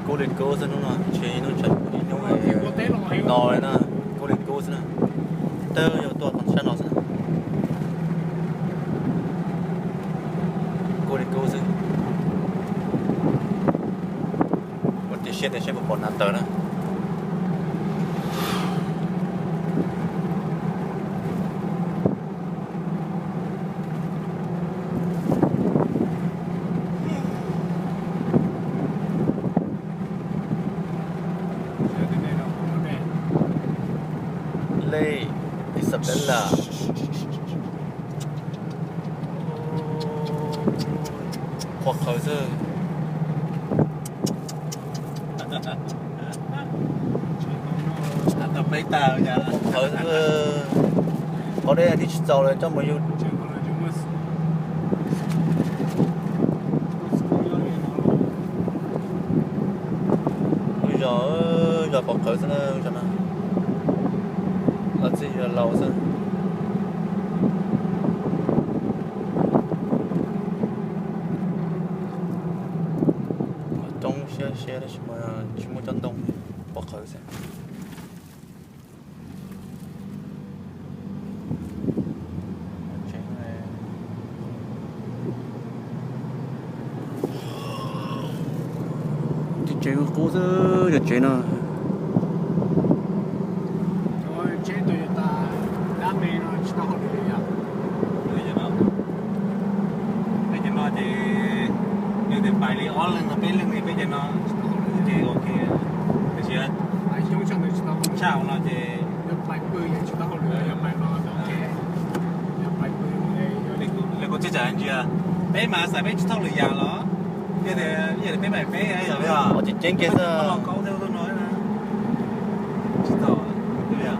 Cô lên cô xin nó chế nó chặt nó nồi nè cô lên cô xin tơ nhiều tuột còn sao nó xin cô lên cô xin một tí xe một bọn ăn tớ nè Lê Isabella hoặc khởi giờ tập mấy tờ nhá khởi giờ có đây là đi giàu rồi trong bao nhiêu bây giờ còn khởi giờ cho nó ở đây là lâu rồi trong xe đấy mà chỉ một chân đông bỏ khởi xe thì chơi cố chứ giờ chơi nó bài lý ó lên là bên lưng này bây giờ nó ok được chưa không sao nó thì là có chơi trả anh chưa bé mà xài bé thâu lười già đó bây giờ bé bài bé ấy rồi bây giờ chỉ kia sao câu theo tôi nói là chỉ tỏ bây giờ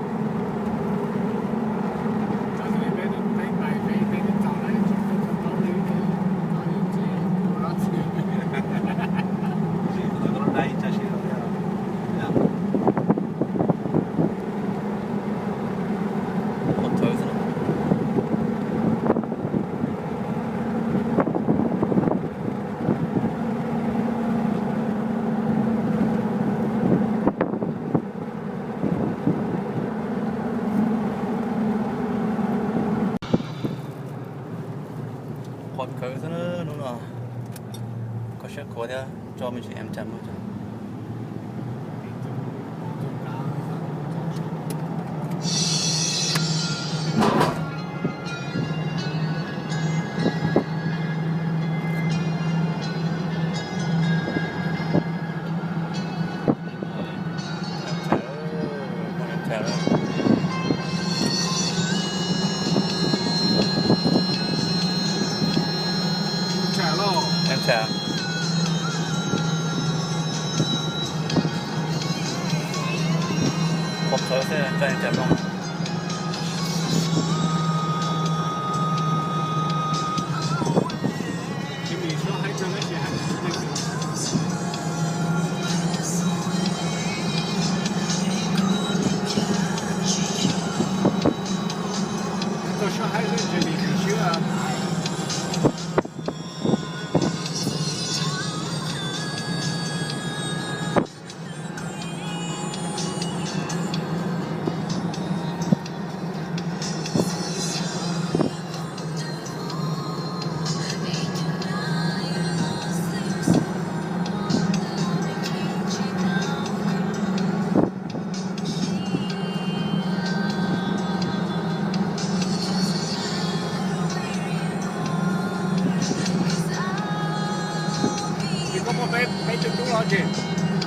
còn khởi nữa đúng rồi có sẽ có đấy cho mình chị em chăm thôi em chào giờ sẽ chạy chạy không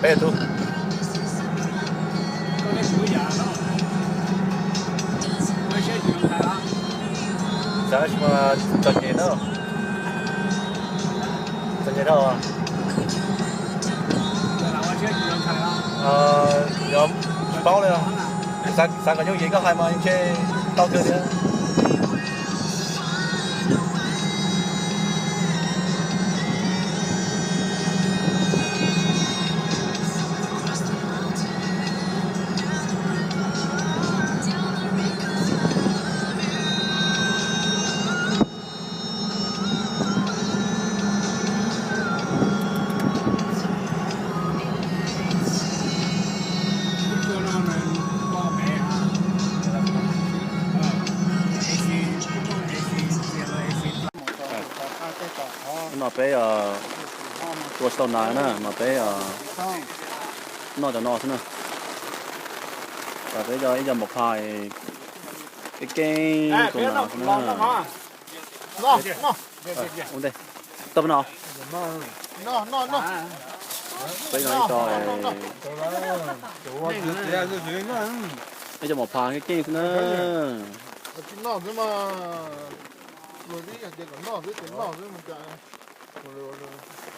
bé tu sao mà cho nhẹ đâu cho nhẹ đâu à nhóm baoเลยsang cái gì có hai mà chơi tao chưa nữa mà bé tua sầu nái nè mà bé nó cho nó thế nè và bây giờ một hai cái tua nào thế nè ổn đây tập nào bây giờ cho bây giờ một hai cái thế nè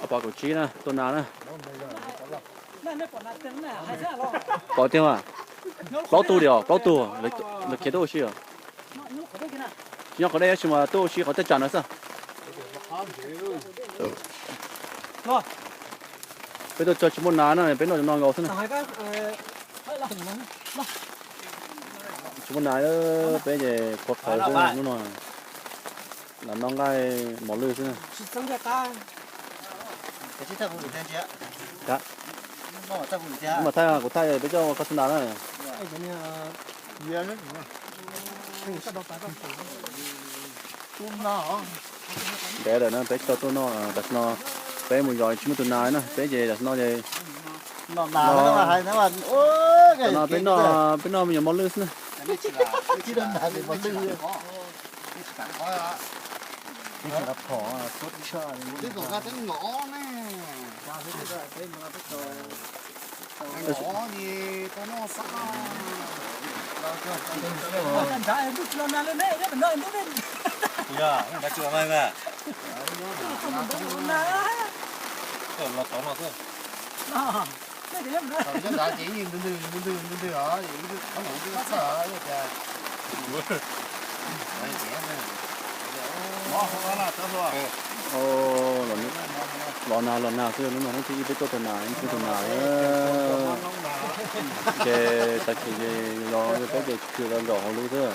ở bao cổ chi nè, tuần nào nè, có tiền à? Bao tu điều, là kế đâu xí à? Nhưng có đây mà đâu xí có thể trả nữa sao? Bây giờ cho chúng mình nán này, bên nào chúng nó ngầu thế này. Chúng mình nán đó, bây giờ có thời gian nữa là nó ngay mỏ lưới thế này. cái chiếc cũng được chứ Dạ. mà thay của thay bây giờ có xin đá này. Để rồi nó bé cho tôi nó đặt nó bé một rồi chúng tôi nói nó bé về đặt nó về nó mà hay nó mà nó bé nó mình mỏ lưới nữa. chỉ đơn giản để mỏ lưới cái là phỏ sốt cho cái của ta tính ngõ nè ngõ thì có nó sao Dạ, đã chưa mai mà. Còn lọt tỏ lọt thôi. Dân đã chỉ nhìn từ đó thì không ngủ cái sợ vậy kìa. Đấy trẻ nè. Lần nào xưa nó chỉ biết tôi tuần nào cái ta chỉ lo cái chưa lần đỏ luôn thôi